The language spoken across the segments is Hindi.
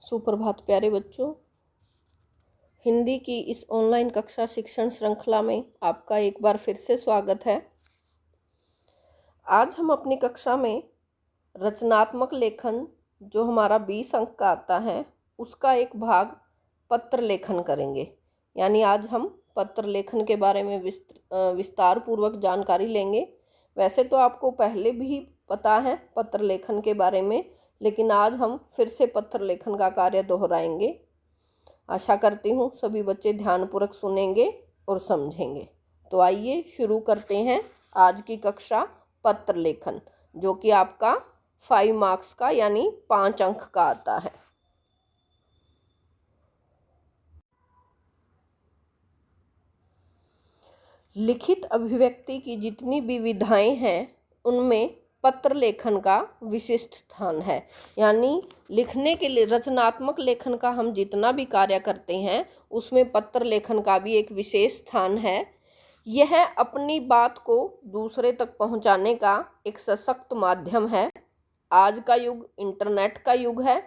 सुप्रभात प्यारे बच्चों। हिंदी की इस ऑनलाइन कक्षा शिक्षण श्रृंखला में आपका एक बार फिर से स्वागत है। आज हम अपनी कक्षा में रचनात्मक लेखन जो हमारा 20 अंक का आता है उसका एक भाग पत्र लेखन करेंगे। यानी आज हम पत्र लेखन के बारे में विस्तार पूर्वक जानकारी लेंगे। वैसे तो आपको पहले भी पता है पत्र लेखन के बारे में, लेकिन आज हम फिर से पत्र लेखन का कार्य दोहराएंगे। आशा करती हूँ सभी बच्चे ध्यानपूर्वक सुनेंगे और समझेंगे। तो आइए शुरू करते हैं आज की कक्षा पत्र लेखन, जो कि आपका 5 मार्क्स का यानी 5 अंक का आता है। लिखित अभिव्यक्ति की जितनी भी विधाएं हैं उनमें पत्र लेखन का विशिष्ट स्थान है। यानी लिखने के लिए रचनात्मक लेखन का हम जितना भी कार्य करते हैं उसमें पत्र लेखन का भी एक विशेष स्थान है। यह अपनी बात को दूसरे तक पहुंचाने का एक सशक्त माध्यम है। आज का युग इंटरनेट का युग है।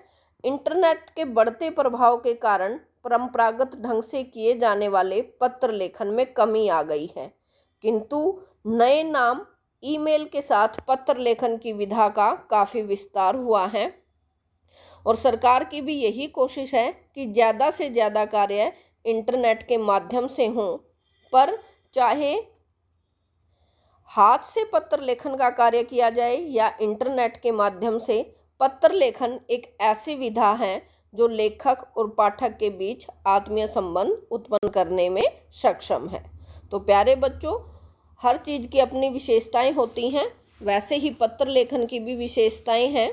इंटरनेट के बढ़ते प्रभाव के कारण परंपरागत ढंग से किए जाने वाले पत्र लेखन में कमी आ गई है, किंतु नए नाम ईमेल के साथ पत्र लेखन की विधा का काफ़ी विस्तार हुआ है और सरकार की भी यही कोशिश है कि ज़्यादा से ज़्यादा कार्य इंटरनेट के माध्यम से हों। पर चाहे हाथ से पत्र लेखन का कार्य किया जाए या इंटरनेट के माध्यम से, पत्र लेखन एक ऐसी विधा है जो लेखक और पाठक के बीच आत्मीय संबंध उत्पन्न करने में सक्षम है। तो प्यारे बच्चों, हर चीज़ की अपनी विशेषताएं होती हैं, वैसे ही पत्र लेखन की भी विशेषताएं हैं।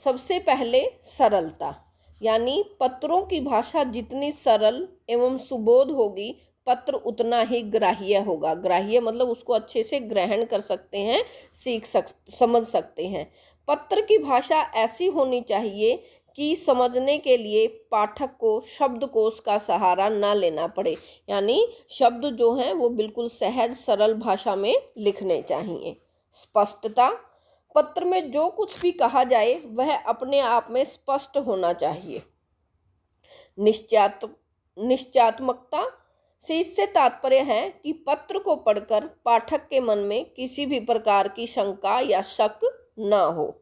सबसे पहले सरलता, यानी पत्रों की भाषा जितनी सरल एवं सुबोध होगी पत्र उतना ही ग्राह्य होगा। ग्राह्य मतलब उसको अच्छे से ग्रहण कर सकते हैं, समझ सकते हैं। पत्र की भाषा ऐसी होनी चाहिए कि समझने के लिए पाठक को शब्दकोश का सहारा ना लेना पड़े। यानी शब्द जो हैं वो बिल्कुल सहज सरल भाषा में लिखने चाहिए। स्पष्टता, पत्र में जो कुछ भी कहा जाए वह अपने आप में स्पष्ट होना चाहिए। निश्चयात्मकता से इससे तात्पर्य है कि पत्र को पढ़कर पाठक के मन में किसी भी प्रकार की शंका या शक ना हो।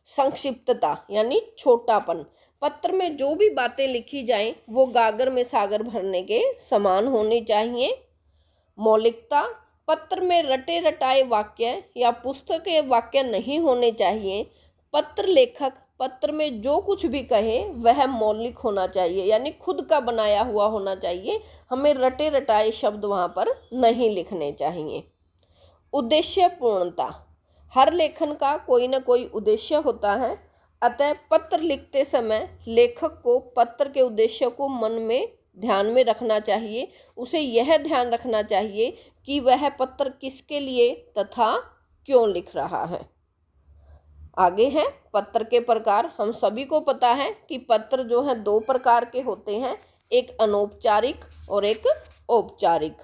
संक्षिप्तता यानी छोटापन, पत्र में जो भी बातें लिखी जाएं वो गागर में सागर भरने के समान होनी चाहिए। मौलिकता, पत्र में रटे रटाए वाक्य या पुस्तक के वाक्य नहीं होने चाहिए। पत्र लेखक पत्र में जो कुछ भी कहे वह मौलिक होना चाहिए, यानी खुद का बनाया हुआ होना चाहिए। हमें रटे रटाए शब्द वहाँ पर नहीं लिखने चाहिए। उद्देश्य पूर्णता, हर लेखन का कोई न कोई उद्देश्य होता है, अतः पत्र लिखते समय लेखक को पत्र के उद्देश्य को मन में ध्यान में रखना चाहिए। उसे यह ध्यान रखना चाहिए कि वह पत्र किसके लिए तथा क्यों लिख रहा है। आगे है पत्र के प्रकार। हम सभी को पता है कि पत्र जो है 2 प्रकार के होते हैं, एक अनौपचारिक और एक औपचारिक।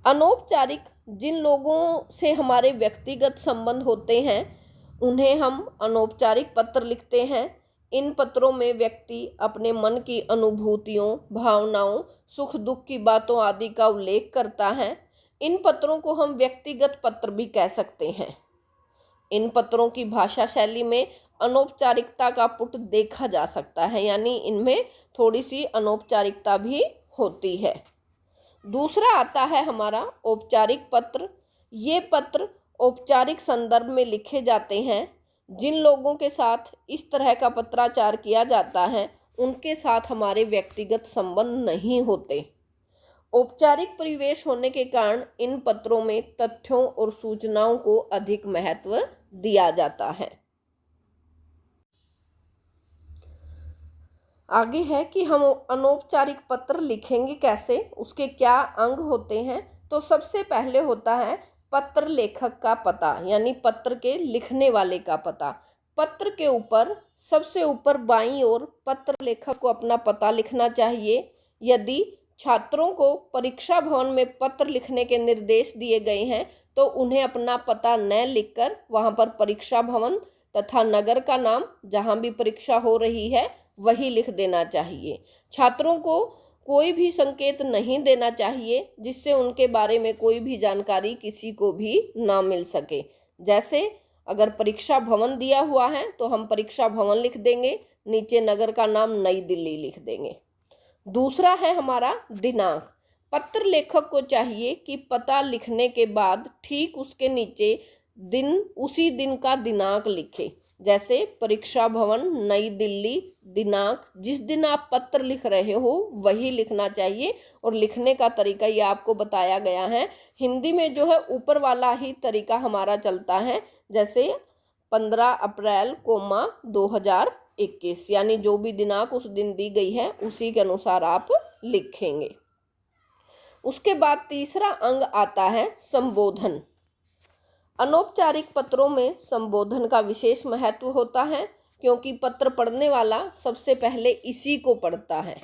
अनौपचारिक, जिन लोगों से हमारे व्यक्तिगत संबंध होते हैं उन्हें हम अनौपचारिक पत्र लिखते हैं। इन पत्रों में व्यक्ति अपने मन की अनुभूतियों, भावनाओं, सुख दुख की बातों आदि का उल्लेख करता है। इन पत्रों को हम व्यक्तिगत पत्र भी कह सकते हैं। इन पत्रों की भाषा शैली में अनौपचारिकता का पुट देखा जा सकता है, यानी इनमें थोड़ी सी अनौपचारिकता भी होती है। दूसरा आता है हमारा औपचारिक पत्र। ये पत्र औपचारिक संदर्भ में लिखे जाते हैं। जिन लोगों के साथ इस तरह का पत्राचार किया जाता है उनके साथ हमारे व्यक्तिगत संबंध नहीं होते। औपचारिक परिवेश होने के कारण इन पत्रों में तथ्यों और सूचनाओं को अधिक महत्व दिया जाता है। आगे है कि हम अनौपचारिक पत्र लिखेंगे कैसे, उसके क्या अंग होते हैं। तो सबसे पहले होता है पत्र लेखक का पता, यानी पत्र के लिखने वाले का पता। पत्र के ऊपर सबसे ऊपर बाईं ओर पत्र लेखक को अपना पता लिखना चाहिए। यदि छात्रों को परीक्षा भवन में पत्र लिखने के निर्देश दिए गए हैं तो उन्हें अपना पता न लिखकर वहां पर परीक्षा भवन तथा नगर का नाम जहां भी परीक्षा हो रही है वही लिख देना चाहिए। छात्रों को कोई भी संकेत नहीं देना चाहिए जिससे उनके बारे में कोई भी जानकारी किसी को भी ना मिल सके। जैसे अगर परीक्षा भवन दिया हुआ है तो हम परीक्षा भवन लिख देंगे, नीचे नगर का नाम नई दिल्ली लिख देंगे। दूसरा है हमारा दिनांक। पत्र लेखक को चाहिए कि पता लिखने के बाद ठीक उसके नीचे दिन, उसी दिन का दिनांक लिखे। जैसे परीक्षा भवन नई दिल्ली, दिनांक जिस दिन आप पत्र लिख रहे हो वही लिखना चाहिए। और लिखने का तरीका ये आपको बताया गया है। हिंदी में जो है ऊपर वाला ही तरीका हमारा चलता है, जैसे 15 अप्रैल 2021, यानी जो भी दिनांक उस दिन दी गई है उसी के अनुसार आप लिखेंगे। उसके बाद तीसरा अंग आता है संबोधन। अनौपचारिक पत्रों में संबोधन का विशेष महत्व होता है, क्योंकि पत्र पढ़ने वाला सबसे पहले इसी को पढ़ता है।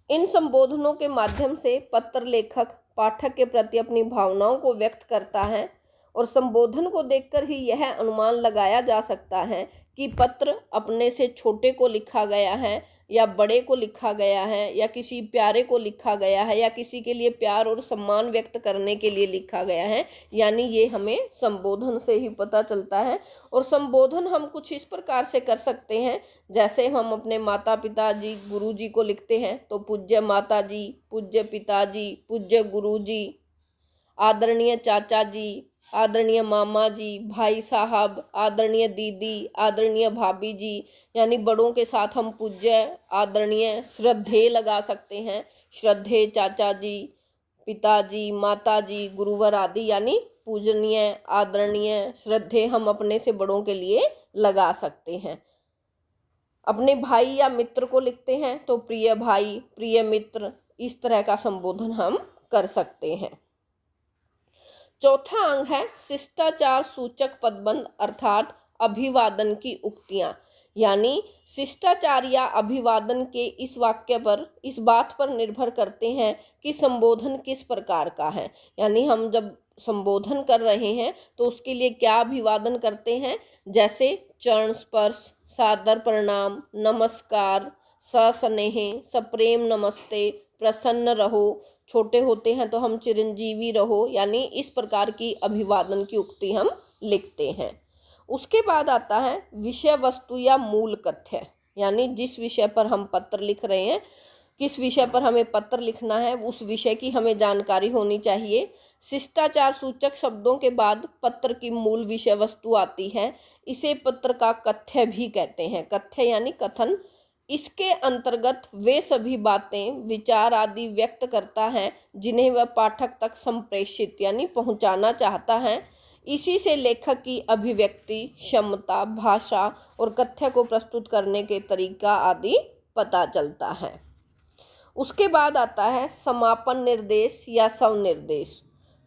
इन संबोधनों के माध्यम से पत्र लेखक पाठक के प्रति अपनी भावनाओं को व्यक्त करता है, और संबोधन को देखकर ही यह अनुमान लगाया जा सकता है कि पत्र अपने से छोटे को लिखा गया है या बड़े को लिखा गया है, या किसी प्यारे को लिखा गया है, या किसी के लिए प्यार और सम्मान व्यक्त करने के लिए लिखा गया है। यानी ये हमें संबोधन से ही पता चलता है। और संबोधन हम कुछ इस प्रकार से कर सकते हैं, जैसे हम अपने माता पिता जी, गुरु जी को लिखते हैं तो पूज्य माता जी, पूज्य पिताजी, पूज्य गुरु जी, आदरणीय चाचा जी, आदरणीय मामा जी, भाई साहब, आदरणीय दीदी, आदरणीय भाभी जी, यानी बड़ों के साथ हम पूज्य, आदरणीय, श्रद्धेय लगा सकते हैं। श्रद्धेय चाचा जी, पिताजी, माता जी, गुरुवर आदि, यानी पूजनीय, आदरणीय, श्रद्धेय हम अपने से बड़ों के लिए लगा सकते हैं। अपने भाई या मित्र को लिखते हैं तो प्रिय भाई, प्रिय मित्र, इस तरह का संबोधन हम कर सकते हैं। चौथा अंग है शिष्टाचार सूचक पदबंध, अर्थात अभिवादन की उक्तियां। यानी शिष्टाचार या अभिवादन के इस वाक्य पर, इस बात पर निर्भर करते हैं कि संबोधन किस प्रकार का है। यानी हम जब संबोधन कर रहे हैं तो उसके लिए क्या अभिवादन करते हैं, जैसे चरण स्पर्श, सादर प्रणाम, नमस्कार, सस्नेह, सप्रेम नमस्ते, प्रसन्न रहो, छोटे होते हैं तो हम चिरंजीवी रहो, यानी इस प्रकार की अभिवादन की उक्ति हम लिखते हैं। उसके बाद आता है विषय वस्तु या मूल कथ्य। यानी जिस विषय पर हम पत्र लिख रहे हैं, किस विषय पर हमें पत्र लिखना है, उस विषय की हमें जानकारी होनी चाहिए। शिष्टाचार सूचक शब्दों के बाद पत्र की मूल विषय वस्तु आती है। इसे पत्र का कथ्य भी कहते हैं। कथ्य यानी कथन। इसके अंतर्गत वे सभी बातें, विचार आदि व्यक्त करता है जिन्हें वह पाठक तक संप्रेषित यानी पहुंचाना चाहता है। इसी से लेखक की अभिव्यक्ति क्षमता, भाषा और कथ्य को प्रस्तुत करने के तरीका आदि पता चलता है। उसके बाद आता है समापन निर्देश या स्वनिर्देश।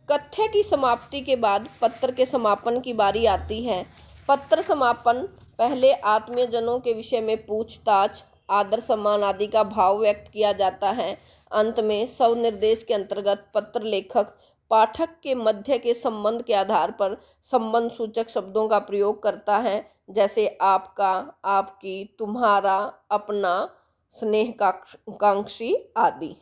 कथ्य की समाप्ति के बाद पत्र के समापन की बारी आती है। पत्र समापन पहले आत्मीयजनों के विषय में पूछताछ, आदर सम्मान आदि का भाव व्यक्त किया जाता है। अंत में स्वनिर्देश के अंतर्गत पत्र लेखक पाठक के मध्य के संबंध के आधार पर संबंध सूचक शब्दों का प्रयोग करता है, जैसे आपका, आपकी, तुम्हारा, अपना, स्नेह कांक्षी आदि।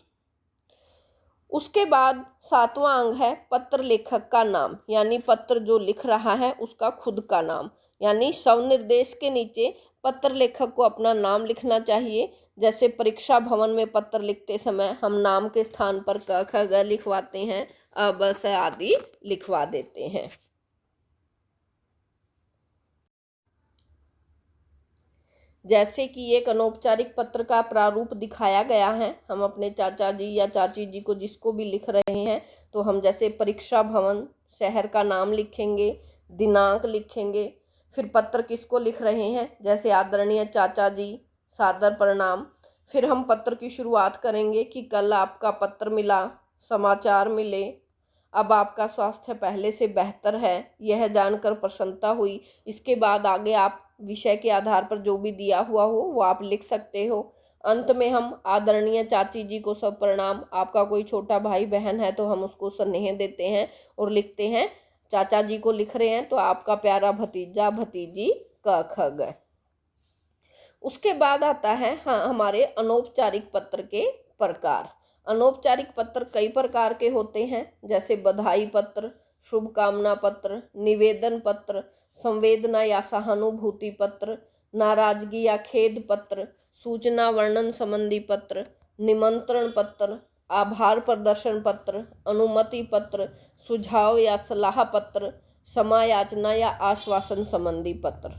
उसके बाद सातवां अंग है पत्र लेखक का नाम, यानी पत्र जो लिख रहा है उसका खुद का नाम। यानी स्वनिर्देश के नीचे पत्र लेखक को अपना नाम लिखना चाहिए। जैसे परीक्षा भवन में पत्र लिखते समय हम नाम के स्थान पर क ख ग लिखवाते हैं, अ ब स आदि लिखवा देते हैं। जैसे कि एक अनौपचारिक पत्र का प्रारूप दिखाया गया है। हम अपने चाचा जी या चाची जी को जिसको भी लिख रहे हैं तो हम जैसे परीक्षा भवन, शहर का नाम लिखेंगे, दिनांक लिखेंगे, फिर पत्र किसको लिख रहे हैं, जैसे आदरणीय चाचा जी, सादर प्रणाम। फिर हम पत्र की शुरुआत करेंगे कि कल आपका पत्र मिला, समाचार मिले, अब आपका स्वास्थ्य पहले से बेहतर है, यह जानकर प्रसन्नता हुई। इसके बाद आगे आप विषय के आधार पर जो भी दिया हुआ हो वो आप लिख सकते हो। अंत में हम आदरणीय चाची जी को सब प्रणाम। आपका कोई छोटा भाई बहन है तो हम उसको स्नेह देते हैं और लिखते हैं। चाचा जी को लिख रहे हैं तो आपका प्यारा भतीजा भतीजी क ख ग। उसके बाद आता है हमारे अनौपचारिक पत्र के प्रकार। अनौपचारिक पत्र कई प्रकार के होते हैं, जैसे बधाई पत्र, शुभकामना पत्र, निवेदन पत्र, संवेदना या सहानुभूति पत्र, नाराजगी या खेद पत्र, सूचना वर्णन संबंधी पत्र, निमंत्रण पत्र, आभार प्रदर्शन पत्र, अनुमति पत्र, सुझाव या सलाह पत्र, क्षमा याचना या आश्वासन संबंधी पत्र।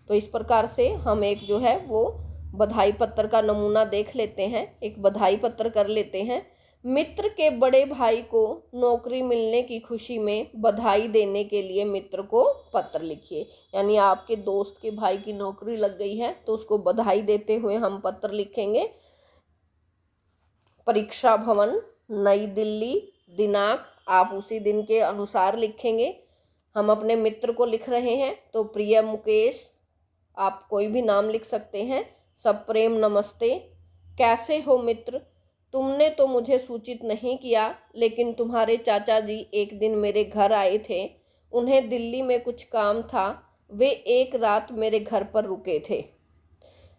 तो इस प्रकार से हम एक जो है वो बधाई पत्र का नमूना देख लेते हैं। एक बधाई पत्र कर लेते हैं। मित्र के बड़े भाई को नौकरी मिलने की खुशी में बधाई देने के लिए मित्र को पत्र लिखिए। यानी आपके दोस्त के भाई की नौकरी लग गई है तो उसको बधाई देते हुए हम पत्र लिखेंगे। परीक्षा भवन, नई दिल्ली, दिनांक आप उसी दिन के अनुसार लिखेंगे। हम अपने मित्र को लिख रहे हैं तो प्रिय मुकेश, आप कोई भी नाम लिख सकते हैं। सब प्रेम नमस्ते। कैसे हो मित्र, तुमने तो मुझे सूचित नहीं किया, लेकिन तुम्हारे चाचा जी एक दिन मेरे घर आए थे। उन्हें दिल्ली में कुछ काम था, वे एक रात मेरे घर पर रुके थे।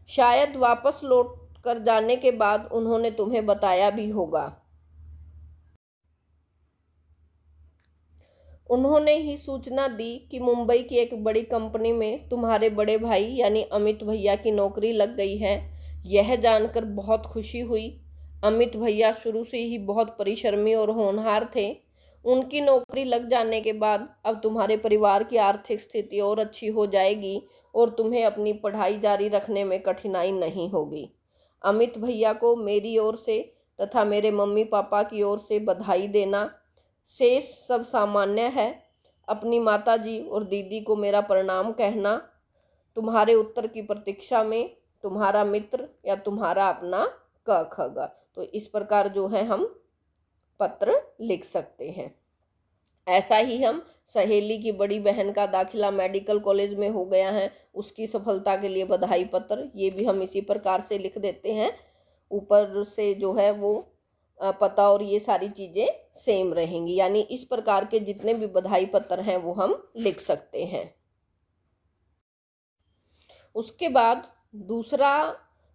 शायद वापस लौट कर जाने के बाद उन्होंने तुम्हें बताया भी होगा। उन्होंने ही सूचना दी कि मुंबई की एक बड़ी कंपनी में तुम्हारे बड़े भाई यानी अमित भैया की नौकरी लग गई है। यह जानकर बहुत खुशी हुई। अमित भैया शुरू से ही बहुत परिश्रमी और होनहार थे। उनकी नौकरी लग जाने के बाद अब तुम्हारे परिवार की आर्थिक स्थिति और अच्छी हो जाएगी और तुम्हें अपनी पढ़ाई जारी रखने में कठिनाई नहीं होगी। अमित भैया को मेरी ओर से तथा मेरे मम्मी पापा की ओर से बधाई देना। शेष सब सामान्य है। अपनी माताजी और दीदी को मेरा प्रणाम कहना। तुम्हारे उत्तर की प्रतीक्षा में, तुम्हारा मित्र या तुम्हारा अपना क ख ग। तो इस प्रकार जो है हम पत्र लिख सकते हैं। ऐसा ही हम सहेली की बड़ी बहन का दाखिला मेडिकल कॉलेज में हो गया है, उसकी सफलता के लिए बधाई पत्र, ये भी हम इसी प्रकार से लिख देते हैं। ऊपर से जो है वो पता और ये सारी चीज़ें सेम रहेंगी। यानी इस प्रकार के जितने भी बधाई पत्र हैं वो हम लिख सकते हैं। उसके बाद दूसरा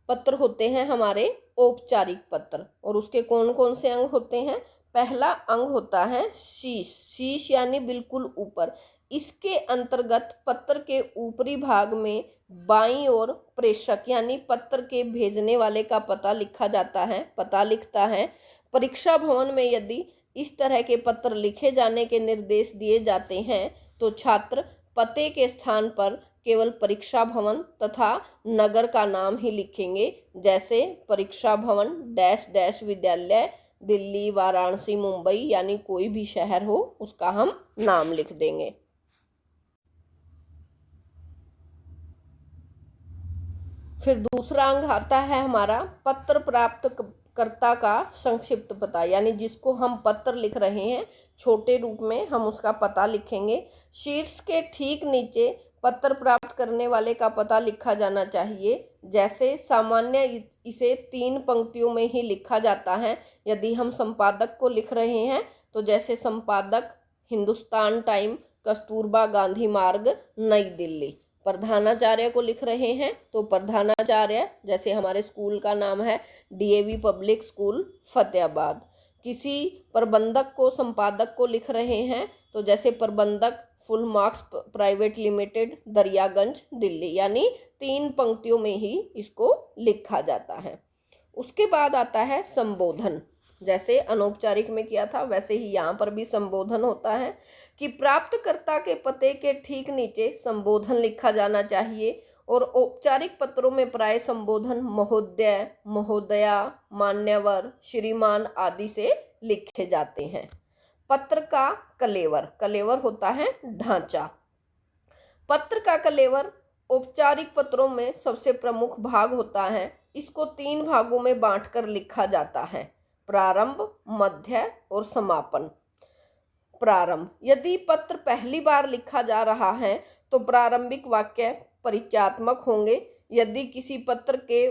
पत्र होते हैं हमारे औपचारिक पत्र, और उसके कौन कौन से अंग होते हैं। पहला अंग होता है शीश। शीश यानी बिल्कुल ऊपर। इसके अंतर्गत पत्र के ऊपरी भाग में बाईं ओर प्रेषक यानी पत्र के भेजने वाले का पता लिखा जाता है, पता लिखता है। परीक्षा भवन में यदि इस तरह के पत्र लिखे जाने के निर्देश दिए जाते हैं तो छात्र पते के स्थान पर केवल परीक्षा भवन तथा नगर का नाम ही लिखेंगे, जैसे परीक्षा भवन डैश डैश विद्यालय, दिल्ली, वाराणसी, मुंबई, यानी कोई भी शहर हो उसका हम नाम लिख देंगे। फिर दूसरा अंग आता है हमारा पत्र प्राप्त कर्ता का संक्षिप्त पता, यानी जिसको हम पत्र लिख रहे हैं छोटे रूप में हम उसका पता लिखेंगे। शीर्ष के ठीक नीचे पत्र प्राप्त करने वाले का पता लिखा जाना चाहिए। जैसे सामान्य इसे 3 पंक्तियों में ही लिखा जाता है। यदि हम संपादक को लिख रहे हैं तो जैसे संपादक हिंदुस्तान टाइम, कस्तूरबा गांधी मार्ग, नई दिल्ली। प्रधानाचार्य को लिख रहे हैं तो प्रधानाचार्य, जैसे हमारे स्कूल का नाम है डीएवी पब्लिक स्कूल फतेहाबाद। किसी प्रबंधक को, संपादक को लिख रहे हैं तो जैसे प्रबंधक full marks private limited, Daryaganj, Delhi. यानी 3 पंक्तियों में ही इसको लिखा जाता है। उसके बाद आता है संबोधन। जैसे अनौपचारिक में किया था वैसे ही यहाँ पर भी संबोधन होता है कि प्राप्तकर्ता के पते के ठीक नीचे संबोधन लिखा जाना चाहिए। और औपचारिक पत्रों में प्राय संबोधन महोदय, महोदया, मान्यवर, श्रीमान आदि से लिखे जाते हैं। पत्र का कलेवर। कलेवर होता है ढांचा। पत्र का कलेवर औपचारिक पत्रों में सबसे प्रमुख भाग होता है। इसको 3 भागों में बांटकर लिखा जाता है, प्रारंभ, मध्य और समापन। प्रारंभ, यदि पत्र पहली बार लिखा जा रहा है तो प्रारंभिक वाक्य परिचयात्मक होंगे। यदि किसी पत्र के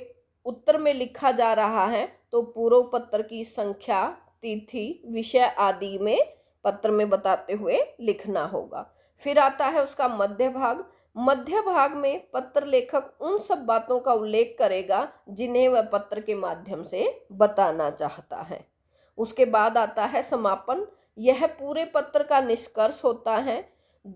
उत्तर में लिखा जा रहा है तो पूर्व पत्र की संख्या, तिथि, विषय आदि में पत्र में बताते हुए लिखना होगा। फिर आता है उसका मध्य भाग। मध्य भाग में पत्र लेखक उन सब बातों का उल्लेख करेगा जिन्हें वह पत्र के माध्यम से बताना चाहता है। उसके बाद आता है समापन। यह पूरे पत्र का निष्कर्ष होता है।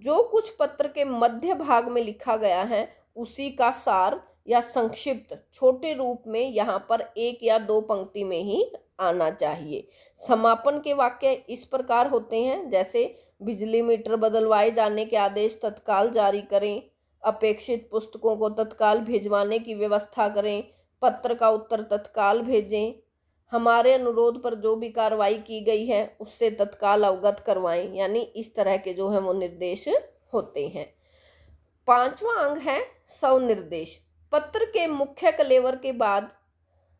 जो कुछ पत्र के मध्य भाग में लिखा गया है उसी का सार या संक्षिप्त छोटे रूप में यहाँ पर 1 या 2 पंक्ति में ही आना चाहिए। समापन के वाक्य इस प्रकार होते हैं, जैसे बिजली मीटर बदलवाए जाने के आदेश तत्काल जारी करें, अपेक्षित पुस्तकों को तत्काल भिजवाने की व्यवस्था करें, पत्र का उत्तर तत्काल भेजें, हमारे अनुरोध पर जो भी कार्रवाई की गई है उससे तत्काल अवगत करवाएं। यानी इस तरह के जो है वो निर्देश होते हैं। 5वां अंग है स्वनिर्देश। पत्र के मुख्य कलेवर के बाद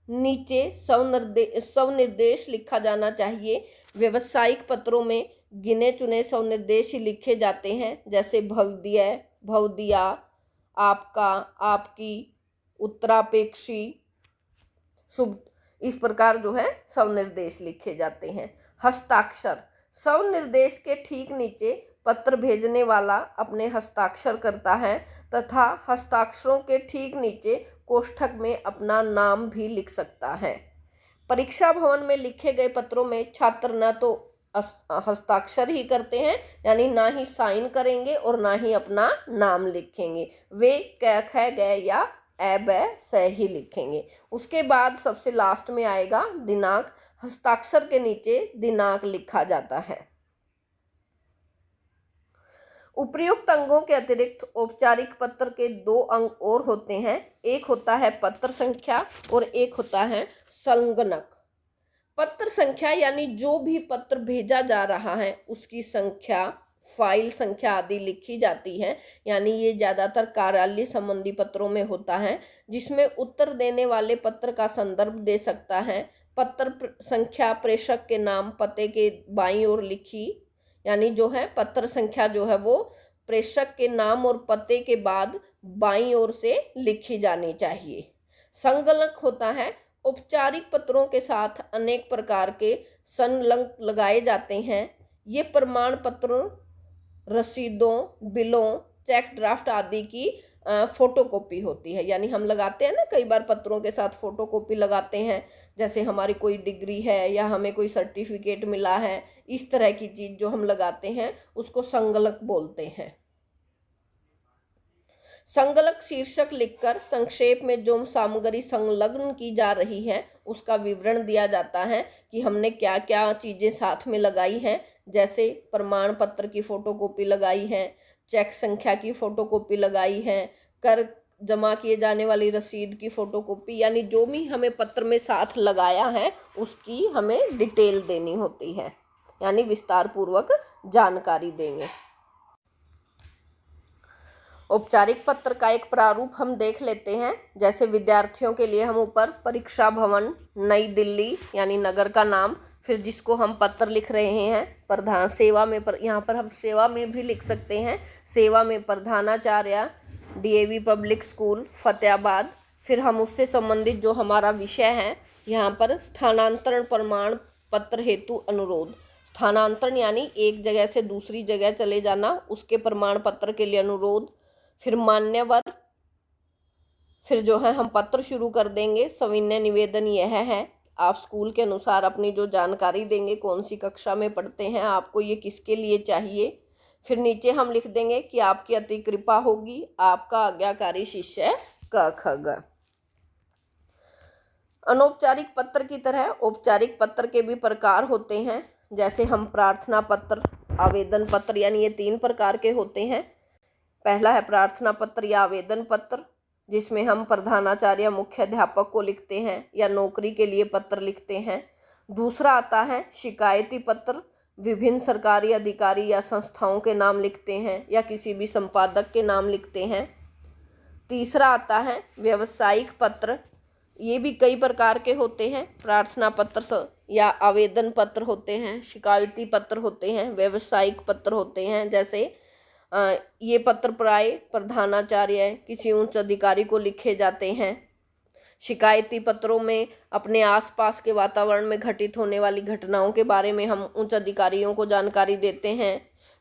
नीचे स्वनिर्देश लिखा जाना चाहिए। व्यावसायिक पत्रों में गिने चुने स्वनिर्देश ही लिखे जाते हैं, जैसे भवदीय, भवदिया, आपका, आपकी, उत्तरापेक्षी, शुभ, इस प्रकार जो है स्वनिर्देश लिखे जाते हैं। हस्ताक्षर। स्वनिर्देश के ठीक नीचे पत्र भेजने वाला अपने हस्ताक्षर करता है तथा हस्ताक्षरों के ठीक नीचे कोष्ठक में अपना नाम भी लिख सकता है। परीक्षा भवन में लिखे गए पत्रों में छात्र न तो हस्ताक्षर ही करते हैं, यानी ना ही साइन करेंगे और ना ही अपना नाम लिखेंगे। वे क ख ग या ए ब स ही लिखेंगे। उसके बाद सबसे लास्ट में आएगा दिनांक। हस्ताक्षर के नीचे दिनांक लिखा जाता है। उपर्युक्त अंगों के अतिरिक्त औपचारिक पत्र के 2 अंग और होते हैं। एक होता है पत्र संख्या और एक होता है संगणक। पत्र संख्या यानी जो भी पत्र भेजा जा रहा है उसकी संख्या, फाइल संख्या आदि लिखी जाती है। यानी ये ज्यादातर कार्यालय संबंधी पत्रों में होता है, जिसमें उत्तर देने वाले पत्र का संदर्भ दे सकता है। पत्र संख्या प्रेषक के नाम पते के बाईं ओर लिखी, यानी जो है पत्र संख्या जो है वो प्रेषक के नाम और पते के बाद बाईं ओर से लिखी जानी चाहिए। संगलक होता है। औपचारिक पत्रों के साथ अनेक प्रकार के संलग्न लगाए जाते हैं। ये प्रमाण पत्रों, रसीदों, बिलों, चेक ड्राफ्ट आदि की फोटोकॉपी होती है। यानी हम लगाते हैं ना, कई बार पत्रों के साथ फोटोकॉपी लगाते हैं, जैसे हमारी कोई डिग्री है या हमें कोई सर्टिफिकेट मिला है, इस तरह की चीज जो हम लगाते हैं उसको संगलक बोलते हैं। संगलक शीर्षक लिखकर संक्षेप में जो सामग्री संलग्न की जा रही है उसका विवरण दिया जाता है कि हमने क्या क्या चीजें साथ में लगाई हैं, जैसे प्रमाण पत्र की फोटोकॉपी लगाई है, चेक संख्या की फोटोकॉपी लगाई है, कर जमा किए जाने वाली रसीद की फोटोकॉपी, यानी जो भी हमें पत्र में साथ लगाया है उसकी हमें डिटेल देनी होती है, यानी विस्तार पूर्वक जानकारी देंगे। औपचारिक पत्र का एक प्रारूप हम देख लेते हैं। जैसे विद्यार्थियों के लिए हम ऊपर परीक्षा भवन, नई दिल्ली यानी नगर का नाम, फिर जिसको हम पत्र लिख रहे हैं प्रधान सेवा में, यहाँ पर हम सेवा में भी लिख सकते हैं, सेवा में प्रधानाचार्य, डीएवी पब्लिक स्कूल फतेहाबाद। फिर हम उससे संबंधित जो हमारा विषय है यहाँ पर स्थानांतरण प्रमाण पत्र हेतु अनुरोध। स्थानांतरण यानी एक जगह से दूसरी जगह चले जाना, उसके प्रमाण पत्र के लिए अनुरोध। फिर मान्यवर, फिर जो है हम पत्र शुरू कर देंगे। सविनय निवेदन यह है, आप स्कूल के अनुसार अपनी जो जानकारी देंगे, कौन सी कक्षा में पढ़ते हैं, आपको ये किसके लिए चाहिए। फिर नीचे हम लिख देंगे कि आपकी अति कृपा होगी, आपका आज्ञाकारी शिष्य क ख ग। अनौपचारिक पत्र की तरह औपचारिक पत्र के भी प्रकार होते हैं। जैसे हम प्रार्थना पत्र, आवेदन पत्र, यानी ये 3 प्रकार के होते हैं। पहला है प्रार्थना पत्र या आवेदन पत्र, जिसमें हम प्रधानाचार्य मुख्य अध्यापक को लिखते हैं या नौकरी के लिए पत्र लिखते हैं। दूसरा आता है शिकायती पत्र, विभिन्न सरकारी अधिकारी या संस्थाओं के नाम लिखते हैं या किसी भी संपादक के नाम लिखते हैं। तीसरा आता है व्यावसायिक पत्र, ये भी कई प्रकार के होते हैं। प्रार्थना पत्र या आवेदन पत्र होते हैं, शिकायती पत्र होते हैं, व्यावसायिक पत्र होते हैं। जैसे ये पत्र प्राय प्रधानाचार्य, किसी उच्च अधिकारी को लिखे जाते हैं। शिकायती पत्रों में अपने आसपास के वातावरण में घटित होने वाली घटनाओं के बारे में हम उच्च अधिकारियों को जानकारी देते हैं।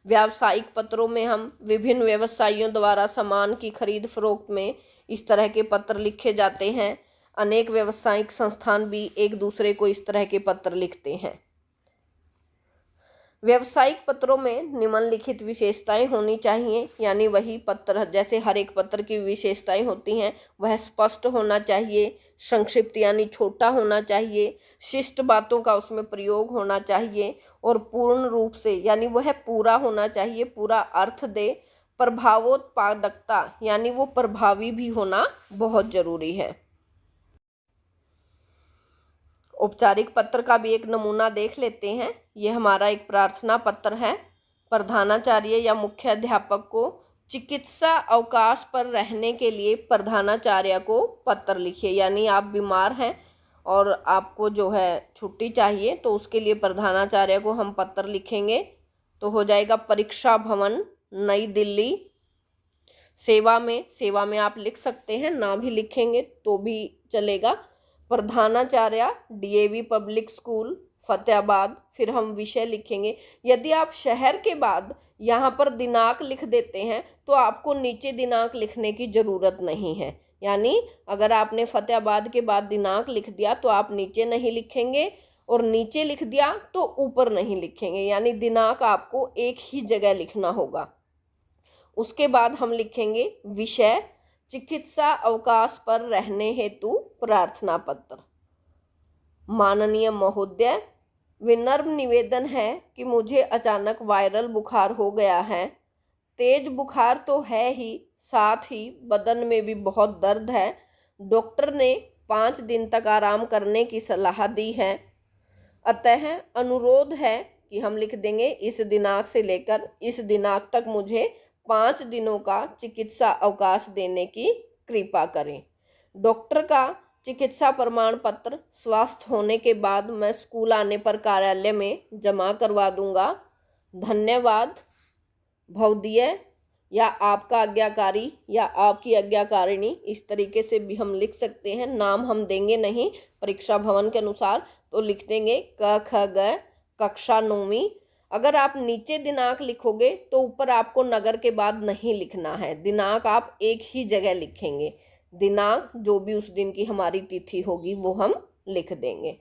व्यावसायिक पत्रों में हम विभिन्न व्यवसायियों द्वारा सामान की खरीद फरोख्त में इस तरह के पत्र लिखे जाते हैं। अनेक व्यावसायिक संस्थान भी एक दूसरे को इस तरह के पत्र लिखते हैं। व्यावसायिक पत्रों में निम्नलिखित विशेषताएं होनी चाहिए, यानी वही पत्र जैसे हर एक पत्र की विशेषताएं होती हैं। वह स्पष्ट होना चाहिए, संक्षिप्त यानी छोटा होना चाहिए, शिष्ट बातों का उसमें प्रयोग होना चाहिए और पूर्ण रूप से यानी वह पूरा होना चाहिए, पूरा अर्थ दे। प्रभावोत्पादकता यानी वो प्रभावी भी होना बहुत जरूरी है। औपचारिक पत्र का भी एक नमूना देख लेते हैं। यह हमारा एक प्रार्थना पत्र है। प्रधानाचार्य या मुख्य अध्यापक को चिकित्सा अवकाश पर रहने के लिए प्रधानाचार्य को पत्र लिखिए, यानी आप बीमार हैं और आपको जो है छुट्टी चाहिए तो उसके लिए प्रधानाचार्य को हम पत्र लिखेंगे। तो हो जाएगा परीक्षा भवन, नई दिल्ली। सेवा में आप लिख सकते हैं, ना भी लिखेंगे तो भी चलेगा। प्रधानाचार्य डीएवी पब्लिक स्कूल फतेहाबाद, फिर हम विषय लिखेंगे। यदि आप शहर के बाद यहाँ पर दिनांक लिख देते हैं तो आपको नीचे दिनांक लिखने की ज़रूरत नहीं है, यानी अगर आपने फतेहाबाद के बाद दिनांक लिख दिया तो आप नीचे नहीं लिखेंगे और नीचे लिख दिया तो ऊपर नहीं लिखेंगे, यानी दिनांक आपको एक ही जगह लिखना होगा। उसके बाद हम लिखेंगे विषय चिकित्सा अवकाश पर रहने हेतु प्रार्थना पत्र। माननीय महोदय, विनम्र निवेदन है कि मुझे अचानक वायरल बुखार हो गया है। तेज बुखार तो है ही, साथ ही बदन में भी बहुत दर्द है। डॉक्टर ने 5 दिन तक आराम करने की सलाह दी है। अतः अनुरोध है कि हम लिख देंगे इस दिनांक से लेकर इस दिनांक तक मुझे 5 दिनों का चिकित्सा अवकाश देने की कृपा करें। डॉक्टर का चिकित्सा प्रमाण पत्र स्वस्थ होने के बाद मैं स्कूल आने पर कार्यालय में जमा करवा दूंगा। धन्यवाद। भवदीय या आपका आज्ञाकारी या आपकी आज्ञाकारिणी, इस तरीके से भी हम लिख सकते हैं। नाम हम देंगे नहीं, परीक्षा भवन के अनुसार तो लिख देंगे क ख ग कक्षा 9वीं। अगर आप नीचे दिनांक लिखोगे तो ऊपर आपको नगर के बाद नहीं लिखना है, दिनांक आप एक ही जगह लिखेंगे। दिनांक जो भी उस दिन की हमारी तिथि होगी वो हम लिख देंगे।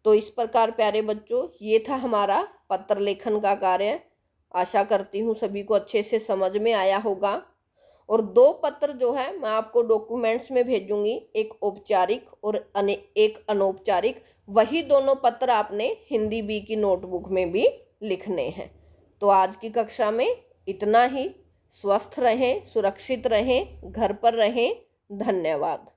तो इस प्रकार प्यारे बच्चों, ये था हमारा पत्र लेखन का कार्य। आशा करती हूँ सभी को अच्छे से समझ में आया होगा। और 2 पत्र जो है मैं आपको डॉक्यूमेंट्स में भेजूंगी, एक औपचारिक और एक अनौपचारिक। वही दोनों पत्र आपने हिंदी बी की नोटबुक में भी लिखने हैं। तो आज की कक्षा में इतना ही। स्वस्थ रहें, सुरक्षित रहें, घर पर रहें। धन्यवाद।